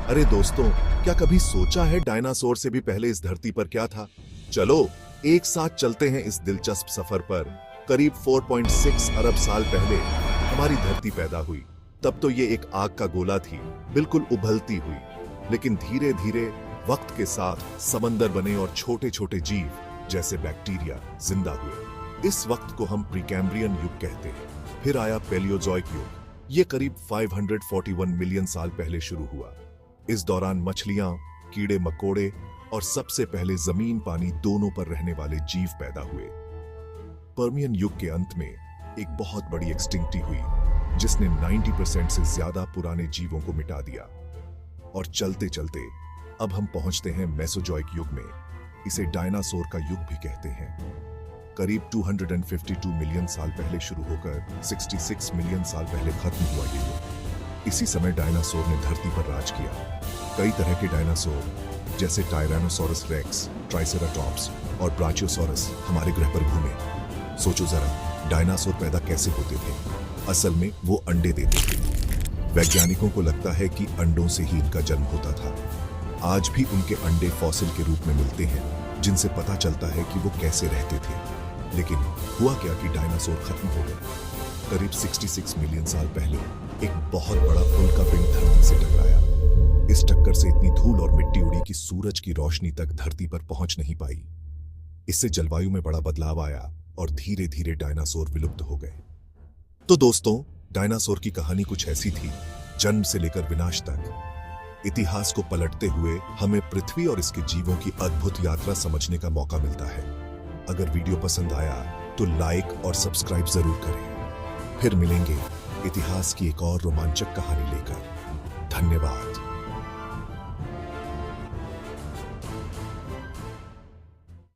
अरे दोस्तों, क्या कभी सोचा है डायनासोर से भी पहले इस धरती पर क्या था? चलो एक साथ चलते हैं इस दिलचस्प सफर पर। करीब 4.6 अरब साल पहले हमारी धरती पैदा हुई। तब तो ये एक आग का गोला थी, बिल्कुल उबलती हुई। लेकिन धीरे धीरे वक्त के साथ समंदर बने और छोटे छोटे जीव जैसे बैक्टीरिया जिंदा हुए। इस वक्त को हम प्रीकैम्ब्रियन युग कहते हैं। फिर आया पैलियोजोइक युग। ये करीब 541 मिलियन साल पहले शुरू हुआ। इस दौरान मछलियां, कीड़े मकोड़े और सबसे पहले जमीन पानी दोनों पर रहने वाले जीव पैदा हुए। पर्मियन युग के अंत में एक बहुत बड़ी एक्सटिंक्टी हुई, जिसने 90% से ज्यादा पुराने जीवों को मिटा दिया। और चलते चलते अब हम पहुंचते हैं मेसोजोइक युग में। इसे डायनासोर का युग भी कहते हैं। करीब 252 मिलियन साल पहले शुरू होकर 66 मिलियन साल पहले खत्म हुआ ये युग। इसी समय डायनासोर ने धरती पर राज किया। कई तरह के डायनासोर जैसे टायरानोसोरस रेक्स, ट्राइसेराटॉप्स और ब्राचियोसॉरस हमारे ग्रह पर घूमे। सोचो जरा, डायनासोर पैदा कैसे होते थे? असल में वो अंडे देते थे। वैज्ञानिकों को लगता है कि अंडों से ही इनका जन्म होता था। आज भी उनके अंडे फॉसिल के रूप में मिलते हैं, जिनसे पता चलता है कि वो कैसे रहते थे। लेकिन हुआ क्या कि डायनासोर खत्म हो गए। करीब 66 मिलियन साल पहले एक बहुत बड़ा उल्कापिंड धरती से टकराया। इस टक्कर से इतनी धूल और मिट्टी उड़ी कि सूरज की रोशनी तक धरती पर पहुंच नहीं पाई। इससे जलवायु में बड़ा बदलाव आया और धीरे धीरे डायनासोर विलुप्त हो गए। तो दोस्तों, डायनासोर की कहानी कुछ ऐसी थी, जन्म से लेकर विनाश तक। इतिहास को पलटते हुए हमें पृथ्वी और इसके जीवों की अद्भुत यात्रा समझने का मौका मिलता है। अगर वीडियो पसंद आया तो लाइक और सब्सक्राइब जरूर करें। फिर मिलेंगे इतिहास की एक और रोमांचक कहानी लेकर। धन्यवाद।